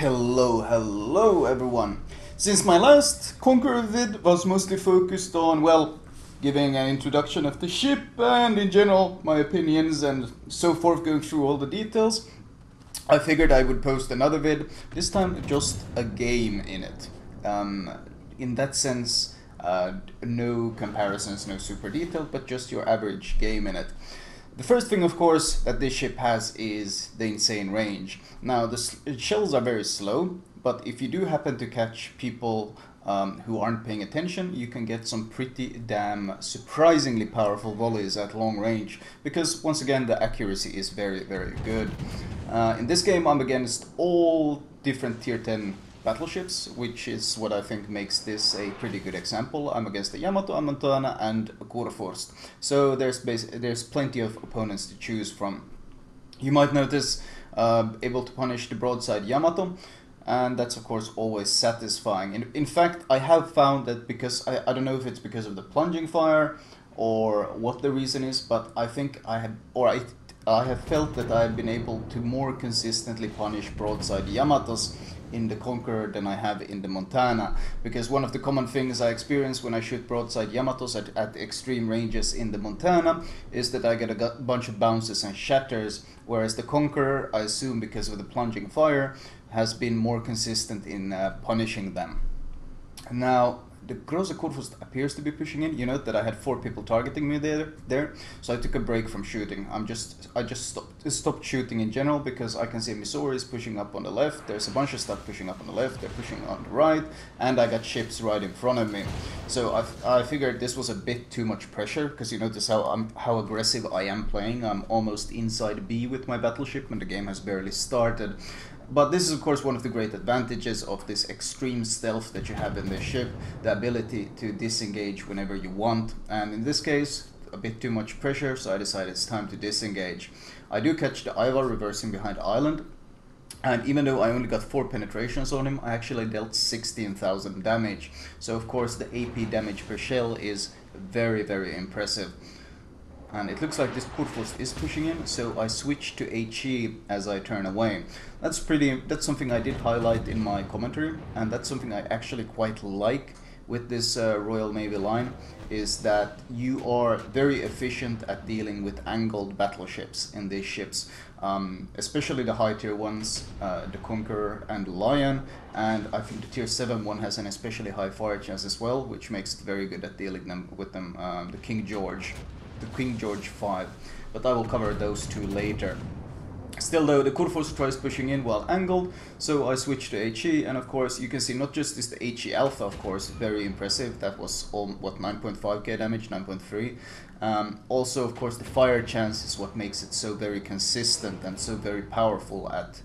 Hello everyone. Since my last Conqueror vid was mostly focused on, well, giving an introduction of the ship and in general my opinions and so forth, going through all the details, I figured I would post another vid, this time just a game in it. In that sense, no comparisons, no super detailed, but just your average game in it. The first thing, of course, that this ship has is the insane range. Now, the shells are very slow, but if you do happen to catch people who aren't paying attention, you can get some pretty damn surprisingly powerful volleys at long range, because once again the accuracy is very good. In this game I'm against all different tier 10 battleships, which is what I think makes this a pretty good example. I'm against a Yamato, a Montana, and a Kurfürst. So there's plenty of opponents to choose from. You might notice able to punish the broadside Yamato, and that's of course always satisfying. In fact, I have found that because, I don't know if it's because of the Plunging Fire or what the reason is, but I think I have felt that I've been able to more consistently punish broadside Yamatos in the Conqueror than I have in the Montana, because one of the common things I experience when I shoot broadside Yamatos at extreme ranges in the Montana is that I get a bunch of bounces and shatters, whereas the Conqueror, I assume because of the Plunging Fire, has been more consistent in punishing them. Now, the Große Kurfürst appears to be pushing in. You note that I had 4 people targeting me there, so I took a break from shooting. I just stopped shooting in general, because I can see Missouri is pushing up on the left, there's a bunch of stuff pushing up on the left, they're pushing on the right, and I got ships right in front of me. So I figured this was a bit too much pressure, because you notice how aggressive I am playing. I'm almost inside B with my battleship and the game has barely started. But this is of course one of the great advantages of this extreme stealth that you have in this ship, the ability to disengage whenever you want, and in this case a bit too much pressure, so I decided it's time to disengage. I do catch the Ivar reversing behind island, and even though I only got 4 penetrations on him, I actually dealt 16,000 damage, so of course the AP damage per shell is very impressive. And it looks like this Kurfürst is pushing in, so I switch to HE as I turn away. That's something I did highlight in my commentary, and that's something I actually quite like with this Royal Navy line, is that you are very efficient at dealing with angled battleships in these ships, especially the high tier ones, the Conqueror and the Lion, and I think the tier 7 one has an especially high fire chance as well, which makes it very good at dealing with them, the King George V, but I will cover those two later. Still though, the Kurfürst tries pushing in while angled, so I switch to HE, and of course you can see not just is the HE Alpha, of course, very impressive. That was what, 9.5k damage, 9.3. Also of course the fire chance is what makes it so very consistent and so very powerful at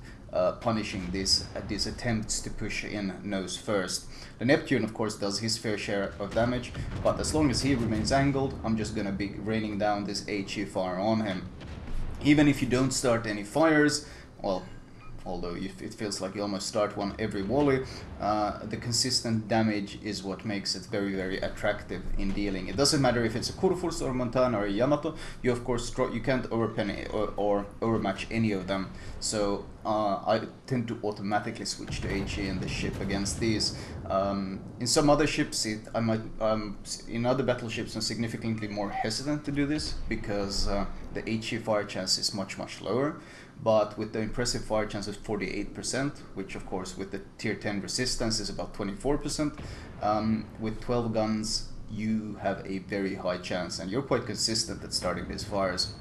punishing these attempts to push in nose first. The Neptune of course does his fair share of damage, but as long as he remains angled, I'm just gonna be raining down this HE fire on him. Even if you don't start any fires, well, although it feels like you almost start one every volley, the consistent damage is what makes it very attractive in dealing. It doesn't matter if it's a Kurfürst or a Montana or a Yamato, you of course you can't overpenny or overmatch any of them, so I tend to automatically switch to HE in the ship against these. In some other ships, in other battleships I'm significantly more hesitant to do this, because the HE fire chance is much lower. But with the impressive fire chance of 48%, which of course with the tier 10 resistance is about 24%, with 12 guns you have a very high chance, and you're quite consistent at starting these fires.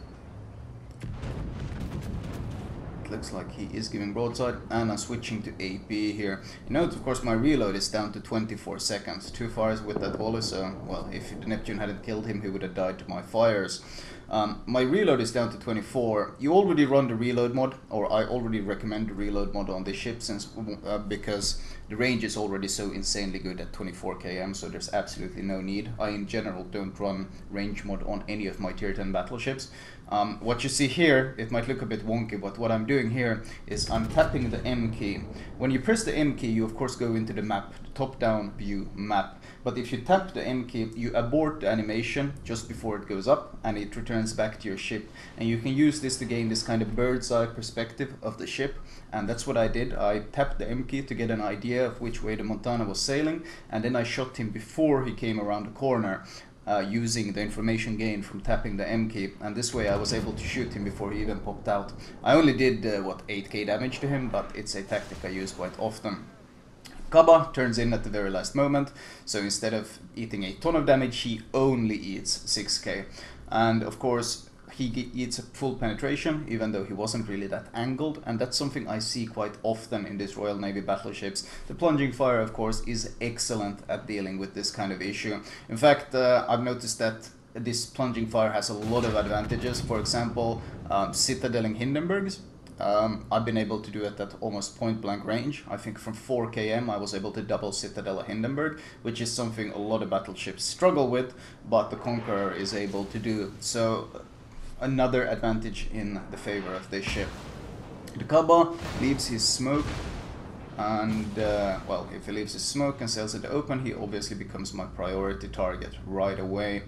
It looks like he is giving broadside, and I'm switching to AP here. You note of course my reload is down to 24 seconds, 2 fires with that volley, so well, if the Neptune hadn't killed him he would have died to my fires. My reload is down to 24. You already run the reload mod, or I already recommend the reload mod on this ship, since because the range is already so insanely good at 24 km, so there's absolutely no need. I in general don't run range mod on any of my tier 10 battleships, What you see here, it might look a bit wonky, but what I'm doing here is I'm tapping the M key. When you press the M key, you of course go into the map, the top-down view map. But if you tap the M key, you abort the animation just before it goes up, and it returns back to your ship. And you can use this to gain this kind of bird's eye perspective of the ship. And that's what I did. I tapped the M key to get an idea of which way the Montana was sailing, and then I shot him before he came around the corner. Using the information gained from tapping the M key, and this way I was able to shoot him before he even popped out. I only did 8k damage to him, but it's a tactic I use quite often. Kaba turns in at the very last moment, so instead of eating a ton of damage, he only eats 6k. And of course, he eats a full penetration, even though he wasn't really that angled, and that's something I see quite often in these Royal Navy battleships. The Plunging Fire, of course, is excellent at dealing with this kind of issue. In fact, I've noticed that this Plunging Fire has a lot of advantages. For example, citadeling Hindenburgs. I've been able to do it at almost point-blank range. I think from 4 km I was able to double citadel a Hindenburg, which is something a lot of battleships struggle with, but the Conqueror is able to do. So another advantage in the favor of this ship. The Kaba leaves his smoke, and well, if he leaves his smoke and sails in the open, he obviously becomes my priority target right away.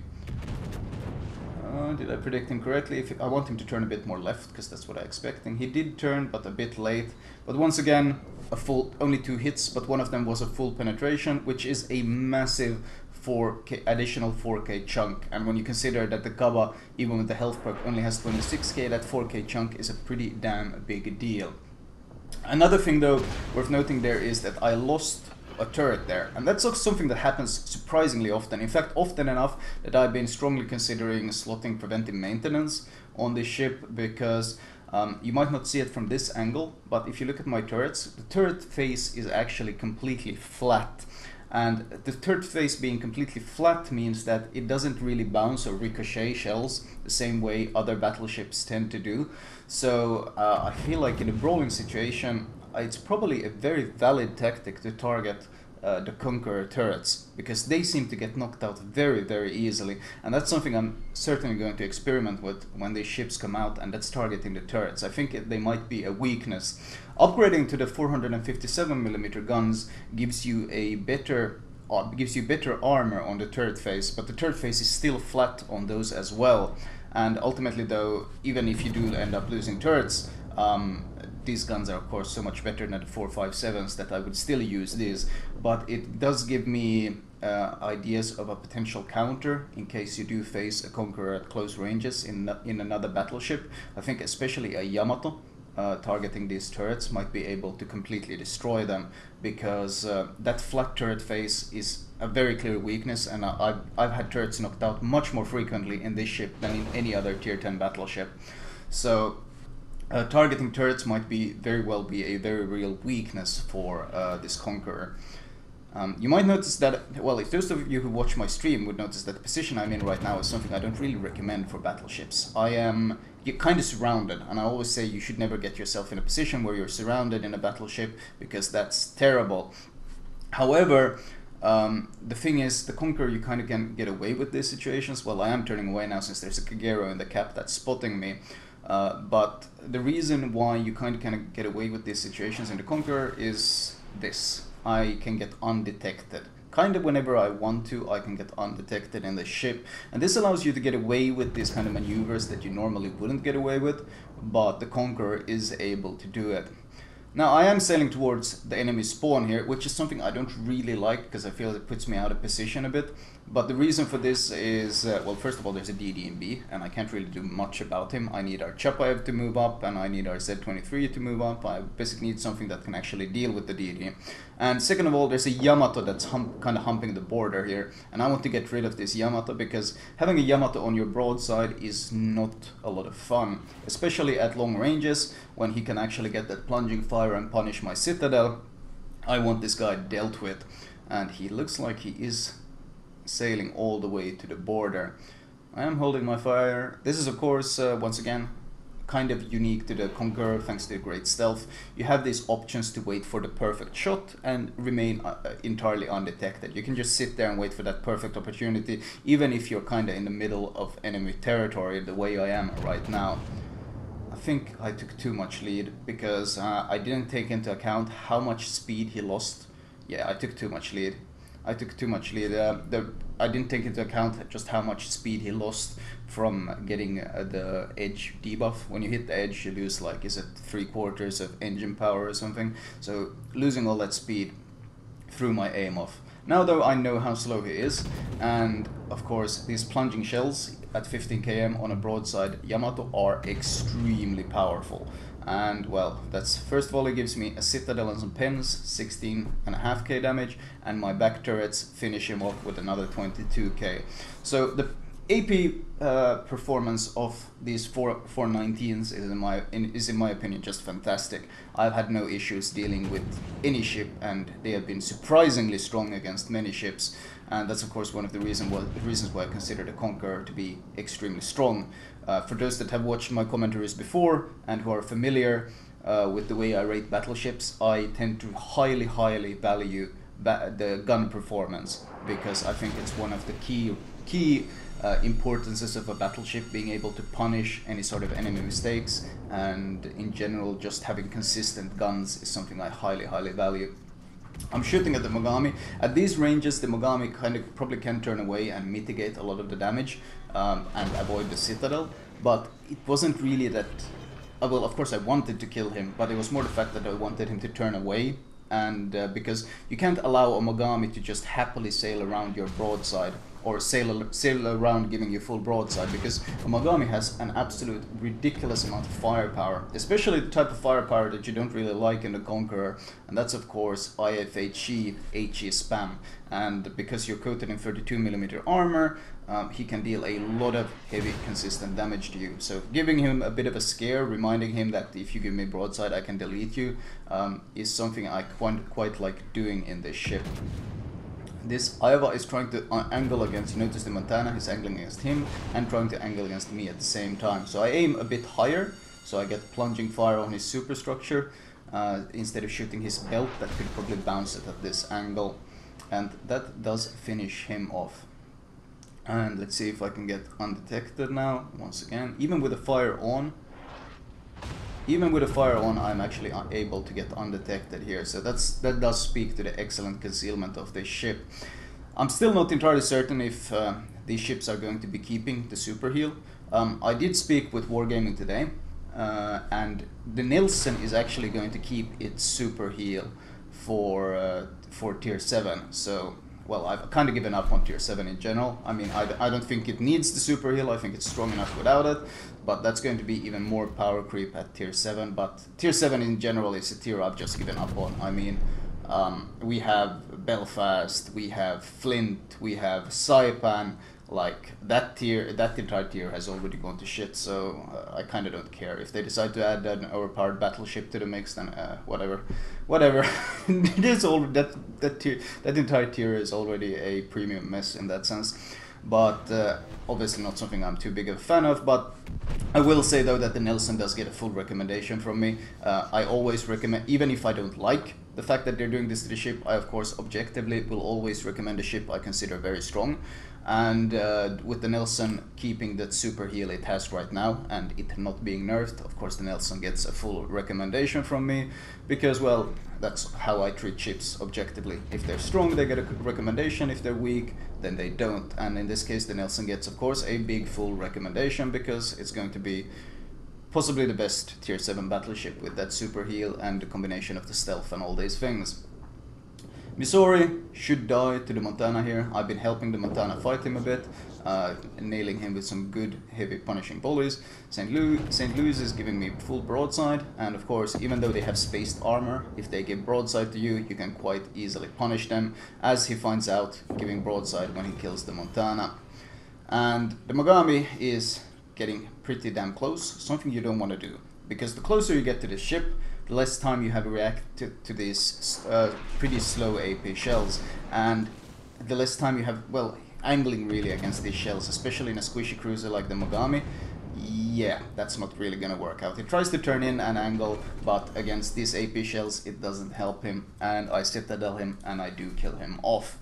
Did I predict him correctly? I want him to turn a bit more left, because that's what I'm expecting. He did turn, but a bit late. But once again, only 2 hits, but one of them was a full penetration, which is a massive additional 4k chunk. And when you consider that the Kaba, even with the health perk, only has 26k, that 4k chunk is a pretty damn big deal. Another thing though worth noting there is that I lost a turret there, and that's also something that happens surprisingly often. In fact, often enough that I've been strongly considering slotting preventive maintenance on this ship, because you might not see it from this angle, but if you look at my turrets, the turret face is actually completely flat. And the turret face being completely flat means that it doesn't really bounce or ricochet shells the same way other battleships tend to do. So I feel like in a brawling situation, it's probably a very valid tactic to target the Conqueror turrets, because they seem to get knocked out very, very easily. And that's something I'm certainly going to experiment with when these ships come out, and that's targeting the turrets. I think they might be a weakness. Upgrading to the 457mm guns gives you better armor on the turret face, but the turret face is still flat on those as well. And ultimately though, even if you do end up losing turrets, these guns are of course so much better than the 457s that I would still use these, but it does give me ideas of a potential counter in case you do face a Conqueror at close ranges in another battleship. I think especially a Yamato targeting these turrets might be able to completely destroy them, because that flat turret face is a very clear weakness, and I've had turrets knocked out much more frequently in this ship than in any other tier 10 battleship. So targeting turrets might very well be a very real weakness for this Conqueror. You might notice that, well, if those of you who watch my stream would notice that the position I'm in right now is something I don't really recommend for battleships. I am kind of surrounded, and I always say you should never get yourself in a position where you're surrounded in a battleship, because that's terrible. However, the thing is, the Conqueror, you kind of can get away with these situations. Well, I am turning away now since there's a Kagero in the cap that's spotting me. But the reason why you kind of get away with these situations in the Conqueror is this. I can get undetected. Kind of whenever I want to, I can get undetected in the ship. And this allows you to get away with these kind of maneuvers that you normally wouldn't get away with, but the Conqueror is able to do it. Now, I am sailing towards the enemy spawn here, which is something I don't really like, because I feel it puts me out of position a bit. But the reason for this is, well, first of all, there's a DD&B, and I can't really do much about him. I need our Chapaev to move up, and I need our Z23 to move up. I basically need something that can actually deal with the DD. And second of all, there's a Yamato that's kind of humping the border here, and I want to get rid of this Yamato, because having a Yamato on your broadside is not a lot of fun, especially at long ranges, when he can actually get that Plunging Fire and punish my Citadel. I want this guy dealt with, and he looks like he is sailing all the way to the border. I am holding my fire. This is of course once again kind of unique to the Conqueror thanks to the great stealth. You have these options to wait for the perfect shot and remain entirely undetected. You can just sit there and wait for that perfect opportunity, even if you're kind of in the middle of enemy territory, the way I am right now. I think I took too much lead because I didn't take into account how much speed he lost. Yeah, I took too much lead. I took too much lead. I didn't take into account just how much speed he lost from getting the edge debuff. When you hit the edge, you lose, like, is it 3/4 of engine power or something? So losing all that speed threw my aim off. Now though, I know how slow he is, and of course these plunging shells at 15 km on a broadside Yamato are extremely powerful. And well, that's first volley gives me a citadel and some pins, 16.5k damage, and my back turrets finish him off with another 22k. So the AP performance of these 419s is in my opinion just fantastic. I've had no issues dealing with any ship, and they have been surprisingly strong against many ships, and that's of course one of the reasons why I consider the Conqueror to be extremely strong. For those that have watched my commentaries before and who are familiar with the way I rate battleships, I tend to highly value the gun performance, because I think it's one of the key importances of a battleship, being able to punish any sort of enemy mistakes, and in general just having consistent guns is something I highly value. I'm shooting at the Mogami. At these ranges, the Mogami kind of probably can turn away and mitigate a lot of the damage and avoid the Citadel, but it wasn't really that... well, of course I wanted to kill him, but it was more the fact that I wanted him to turn away, and because you can't allow a Mogami to just happily sail around your broadside, or sail around giving you full broadside, because a Mogami has an absolute ridiculous amount of firepower, especially the type of firepower that you don't really like in the Conqueror, and that's of course IFHE, HE spam. And because you're coated in 32mm armor, he can deal a lot of heavy consistent damage to you. So giving him a bit of a scare, reminding him that if you give me broadside I can delete you, is something I quite like doing in this ship. This Aiva is trying to angle against, you notice the Montana, he's angling against him and trying to angle against me at the same time. So I aim a bit higher, so I get Plunging Fire on his superstructure instead of shooting his belt that could probably bounce it at this angle. And that does finish him off. And let's see if I can get undetected now, once again. Even with the fire on, I'm actually able to get undetected here, so that does speak to the excellent concealment of this ship. I'm still not entirely certain if these ships are going to be keeping the super heal. I did speak with Wargaming today, and the Nilsson is actually going to keep its super heal for tier 7, so... well, I've kind of given up on tier 7 in general. I mean, I don't think it needs the super heal, I think it's strong enough without it, but that's going to be even more power creep at tier 7, but tier 7 in general is a tier I've just given up on. I mean, we have Belfast, we have Flint, we have Saipan, like, that entire tier has already gone to shit, so I kind of don't care. If they decide to add an overpowered battleship to the mix, then whatever. It is all that entire tier is already a premium mess in that sense, but obviously not something I'm too big of a fan of. But I will say though that the Nelson does get a full recommendation from me. I always recommend, even if I don't like the fact that they're doing this to the ship, I of course objectively will always recommend a ship I consider very strong. And with the Nelson keeping that super heal it has right now, and it not being nerfed, of course the Nelson gets a full recommendation from me, because, well, that's how I treat ships objectively. If they're strong, they get a recommendation. If they're weak, then they don't. And in this case, the Nelson gets, of course, a big full recommendation, because it's going to be possibly the best tier 7 battleship with that super heal and the combination of the stealth and all these things. Missouri should die to the Montana here. I've been helping the Montana fight him a bit, nailing him with some good heavy punishing volleys. St. Louis is giving me full broadside, and of course, even though they have spaced armor, if they give broadside to you, you can quite easily punish them, as he finds out giving broadside when he kills the Montana. And the Mogami is getting pretty damn close, something you don't want to do, because the closer you get to the ship, the less time you have to react to these pretty slow AP shells, and the less time you have, well, angling really against these shells, especially in a squishy cruiser like the Mogami. yeah, that's not really gonna work out. He tries to turn in an angle, but against these AP shells it doesn't help him, and I citadel him and I do kill him off.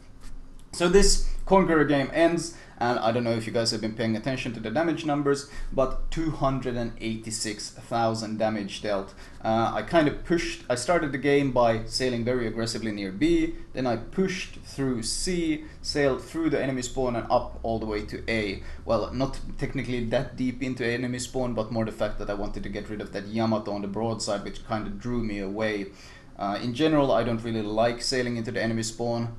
So this Conqueror game ends, and I don't know if you guys have been paying attention to the damage numbers, but 286,000 damage dealt. I kind of pushed, I started the game by sailing very aggressively near B, then I pushed through C, sailed through the enemy spawn and up all the way to A. Well, not technically that deep into enemy spawn, but more the fact that I wanted to get rid of that Yamato on the broadside, which kind of drew me away. In general, I don't really like sailing into the enemy spawn,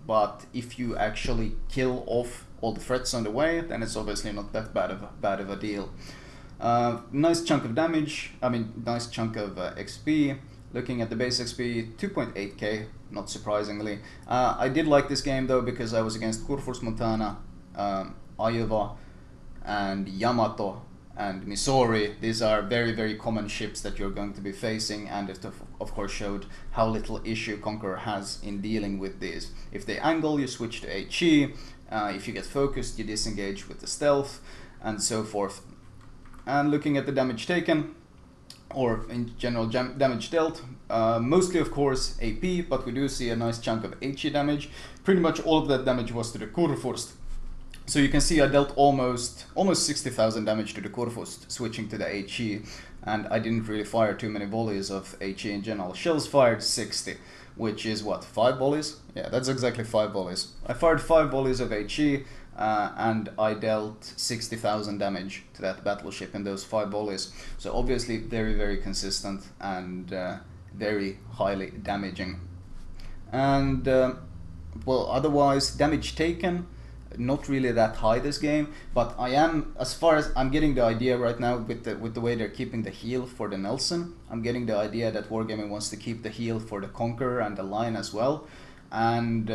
but if you actually kill off all the threats on the way, then it's obviously not that bad of a deal. Nice chunk of damage, nice chunk of XP. Looking at the base XP, 2.8k, not surprisingly. I did like this game though because I was against Kurfürst Montana, Iowa, and Yamato, and Missouri. These are very, very common ships that you're going to be facing, and it of course showed how little issue Conqueror has in dealing with these. If they angle, you switch to HE. If you get focused, you disengage with the stealth, and so forth. And looking at the damage taken, or in general damage dealt, mostly of course AP, but we do see a nice chunk of HE damage. Pretty much all of that damage was to the Kurfürst. So you can see I dealt almost 60,000 damage to the Kurfürst, switching to the HE, and I didn't really fire too many volleys of HE in general. Shells fired 60, which is what, 5 volleys? Yeah, that's exactly 5 volleys. I fired 5 volleys of HE, and I dealt 60,000 damage to that battleship in those 5 volleys. So obviously very, very consistent and very highly damaging. And well, otherwise damage taken, not really that high this game, but I am, as far as I'm getting the idea right now with the way they're keeping the heal for the Nelson, I'm getting the idea that Wargaming wants to keep the heal for the Conqueror and the Lion as well. And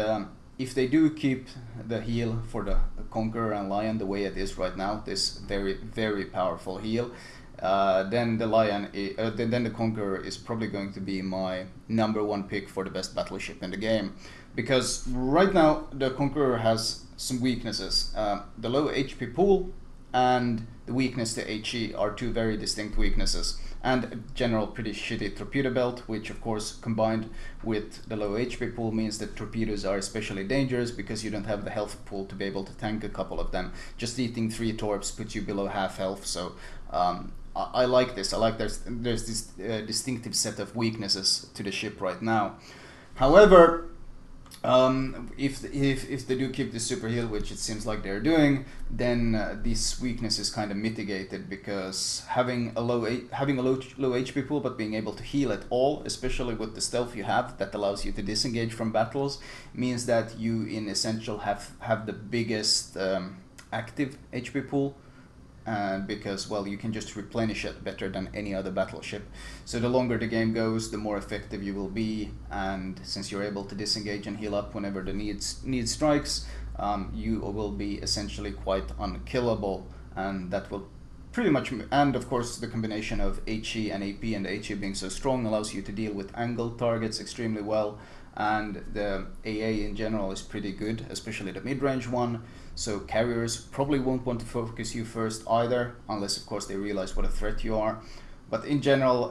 if they do keep the heal for the Conqueror and Lion the way it is right now, this very, very powerful heal, then the Lion, then the Conqueror is probably going to be my #1 pick for the best battleship in the game. Because right now the Conqueror has some weaknesses. The low HP pool and the weakness to HE are two very distinct weaknesses. And general pretty shitty torpedo belt, which of course combined with the low HP pool means that torpedoes are especially dangerous because you don't have the health pool to be able to tank a couple of them. Just eating 3 torps puts you below half health, so I like this. I like there's this distinctive set of weaknesses to the ship right now. However, if they do keep this super heal, which it seems like they're doing, then this weakness is kind of mitigated, because having a low HP pool but being able to heal at all, especially with the stealth you have that allows you to disengage from battles, means that you in essential have the biggest active HP pool. Because, well, you can just replenish it better than any other battleship. So the longer the game goes, the more effective you will be, and since you're able to disengage and heal up whenever the need strikes, you will be essentially quite unkillable, and that will pretty much, and of course the combination of HE and AP, and the HE being so strong allows you to deal with angled targets extremely well, and the AA in general is pretty good, especially the mid-range one. So carriers probably won't want to focus you first either, unless of course they realize what a threat you are. But in general,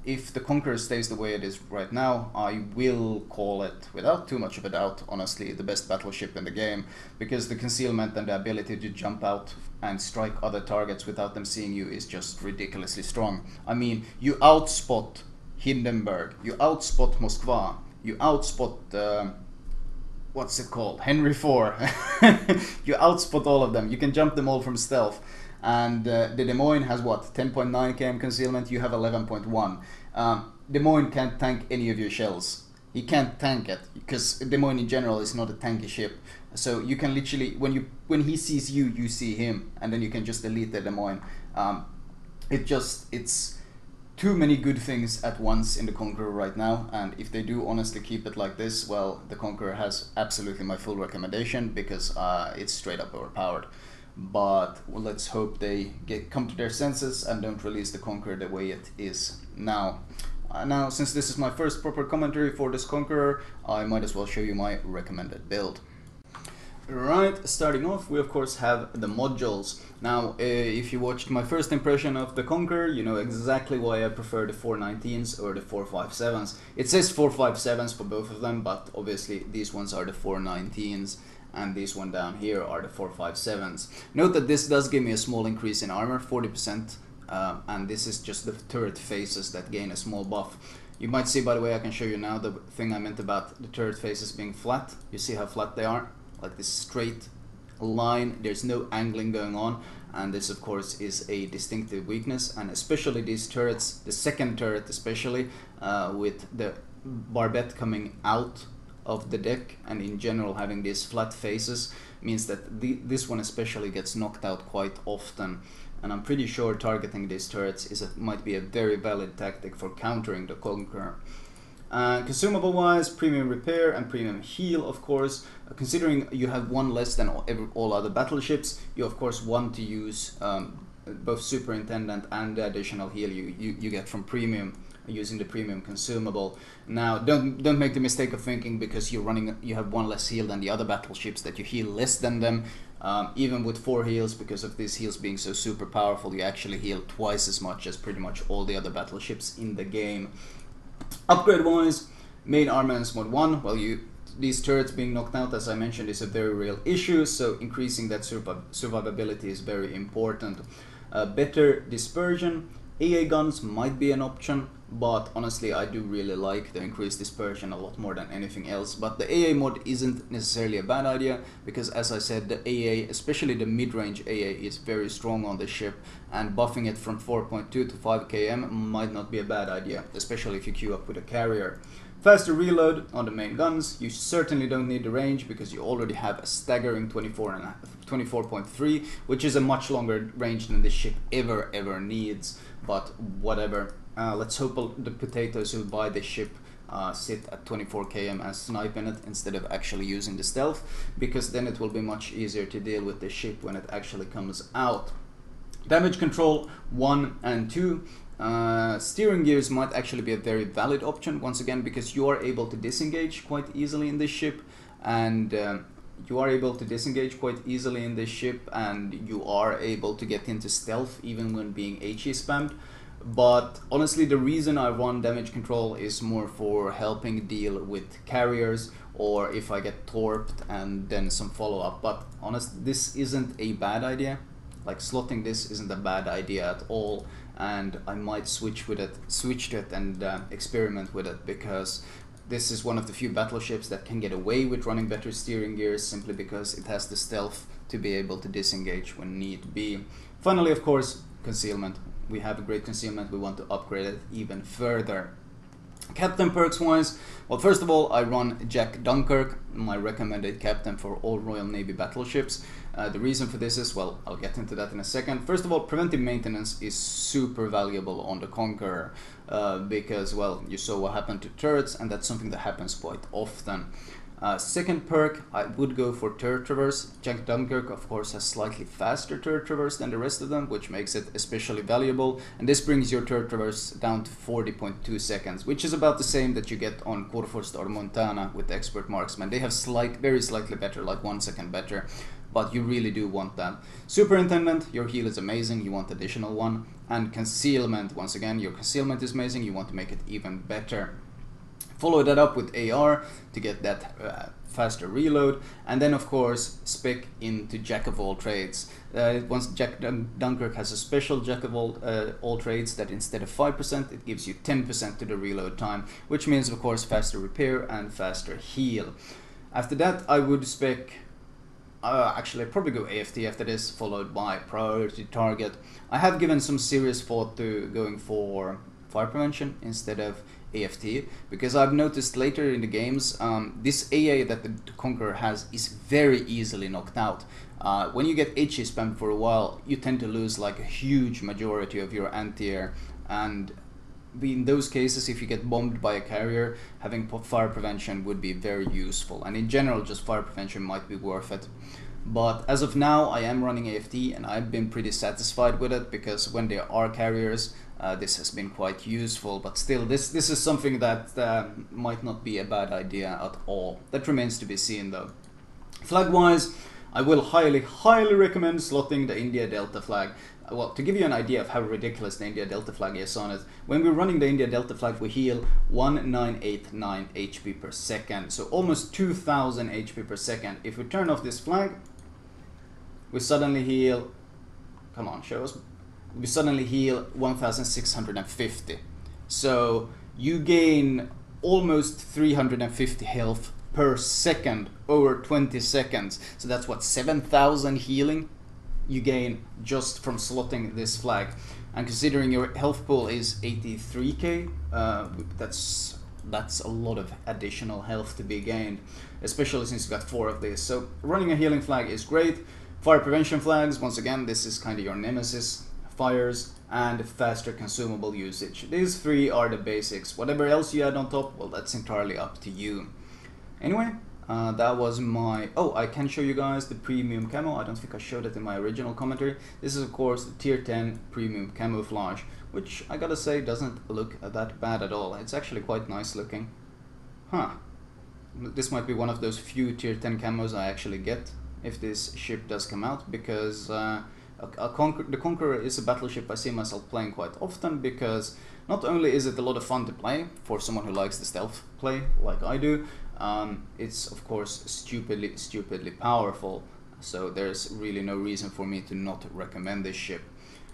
if the Conqueror stays the way it is right now, I will call it, without too much of a doubt, honestly, the best battleship in the game, because the concealment and the ability to jump out and strike other targets without them seeing you is just ridiculously strong. I mean, you outspot Hindenburg, you outspot Moskva, you outspot what's it called? Henry IV. You outspot all of them. You can jump them all from stealth. And the Des Moines has what? 10.9 km concealment. You have 11.1. Des Moines can't tank any of your shells. He can't tank it because Des Moines in general is not a tanky ship. So you can literally, when he sees you, you see him, and then you can just delete the Des Moines. It's too many good things at once in the Conqueror right now, and if they do honestly keep it like this, well, the Conqueror has absolutely my full recommendation, because it's straight up overpowered. But well, let's hope they come to their senses and don't release the Conqueror the way it is now. Now, since this is my first proper commentary for this Conqueror, I might as well show you my recommended build. Right, starting off, we of course have the modules. Now, if you watched my first impression of the Conqueror, you know exactly why I prefer the 419s or the 457s. It says 457s for both of them, but obviously these ones are the 419s, and this one down here are the 457s. Note that this does give me a small increase in armor, 40%, and this is just the turret faces that gain a small buff. You might see, by the way, I can show you now the thing I meant about the turret faces being flat. You see how flat they are? Like this straight line, there's no angling going on, and this of course is a distinctive weakness, and especially these turrets, the second turret especially, with the barbette coming out of the deck and in general having these flat faces, means that this one especially gets knocked out quite often, and I'm pretty sure targeting these turrets might be a very valid tactic for countering the Conqueror. Consumable wise, premium repair and premium heal, of course. Considering you have one less than all other battleships, you of course want to use both superintendent and the additional heal you get from premium, using the premium consumable. Now, don't make the mistake of thinking because you have one less heal than the other battleships that you heal less than them. Even with 4 heals, because of these heals being so super powerful, you actually heal twice as much as pretty much all the other battleships in the game. Upgrade wise, main armaments mod 1, well, these turrets being knocked out, as I mentioned, is a very real issue, so increasing that survivability is very important. Better dispersion, AA guns might be an option, but honestly I do really like the increased dispersion a lot more than anything else. But the AA mod isn't necessarily a bad idea, because as I said, the AA, especially the mid-range AA, is very strong on the ship, and buffing it from 4.2 to 5 km might not be a bad idea, especially if you queue up with a carrier. Faster reload on the main guns. You certainly don't need the range because you already have a staggering 24.3, which is a much longer range than the ship ever needs, but whatever. Let's hope the potatoes who buy the ship sit at 24 km and snipe in it instead of actually using the stealth, because then it will be much easier to deal with the ship when it actually comes out. Damage control 1 and 2. Steering gears might actually be a very valid option once again, because you are able to disengage quite easily in this ship, and you are able to get into stealth even when being HE spammed. But honestly, the reason I run damage control is more for helping deal with carriers, or if I get torped and then some follow-up. But honestly, this isn't a bad idea. Like, slotting this isn't a bad idea at all, and I might switch to it and experiment with it, because this is one of the few battleships that can get away with running better steering gears, simply because it has the stealth to be able to disengage when need be. Finally, of course, concealment. We have a great concealment, we want to upgrade it even further. Captain perks wise, well, first of all, I run Jack Dunkirk, my recommended captain for all Royal Navy battleships. The reason for this is, well, I'll get into that in a second. First of all, preventive maintenance is super valuable on the Conqueror, because, well, you saw what happened to turrets, and that's something that happens quite often. Second perk, I would go for turret traverse. Jack Dunkirk, of course, has slightly faster turret traverse than the rest of them, which makes it especially valuable, and this brings your turret traverse down to 40.2 seconds, which is about the same that you get on Kurfürst or Montana with expert marksman. They have very slightly better, like 1 second better, but you really do want that. Superintendent, your heal is amazing, you want additional one. And concealment, once again, your concealment is amazing, you want to make it even better. Follow that up with AR to get that faster reload, and then of course spec into Jack of all trades. Once Jack Dunkirk has a special Jack of all trades that instead of 5% it gives you 10% to the reload time, which means of course faster repair and faster heal. After that I would spec, actually I'd probably go AFT after this, followed by priority target. I have given some serious thought to going for fire prevention instead of AFT, because I've noticed later in the games this AA that the Conqueror has is very easily knocked out. When you get HE spammed for a while, you tend to lose like a huge majority of your anti-air, and in those cases, if you get bombed by a carrier, having fire prevention would be very useful, and in general just fire prevention might be worth it. But as of now I am running AFT, and I've been pretty satisfied with it, because when there are carriers this has been quite useful. But still, this is something that might not be a bad idea at all. That remains to be seen though. Flag-wise, I will highly recommend slotting the India Delta flag. Well, to give you an idea of how ridiculous the India Delta flag is on it, when we're running the India Delta flag, we heal 1989 HP per second, so almost 2000 HP per second. If we turn off this flag, we suddenly heal, come on, show us, we suddenly heal 1650. So you gain almost 350 health per second over 20 seconds. So that's what, 7000 healing you gain just from slotting this flag. And considering your health pool is 83k, that's a lot of additional health to be gained, especially since you got 4 of these. So running a healing flag is great. Fire prevention flags, once again, this is kind of your nemesis. Fires and faster consumable usage. These 3 are the basics. Whatever else you add on top, well, that's entirely up to you. Anyway, that was my... Oh, I can show you guys the premium camo. I don't think I showed it in my original commentary. This is of course the tier 10 premium camouflage, which I gotta say doesn't look that bad at all. It's actually quite nice looking. Huh. This might be one of those few tier 10 camos I actually get if this ship does come out, because the Conqueror is a battleship I see myself playing quite often, because not only is it a lot of fun to play for someone who likes the stealth play like I do, it's of course stupidly powerful, so there's really no reason for me to not recommend this ship.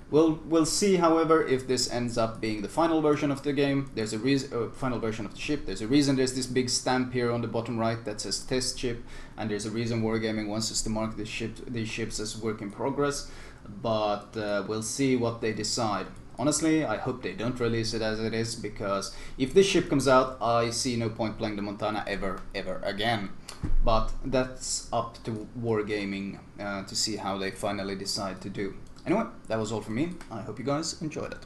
We'll see, however, if this ends up being the final version of the game. There's a reason, final version of the ship. There's a reason there's this big stamp here on the bottom right that says test ship, and there's a reason Wargaming wants us to mark these ships as work in progress. But we'll see what they decide. Honestly, I hope they don't release it as it is, because if this ship comes out, I see no point playing the Montana ever again. But that's up to Wargaming to see how they finally decide to do. Anyway, that was all from me. I hope you guys enjoyed it.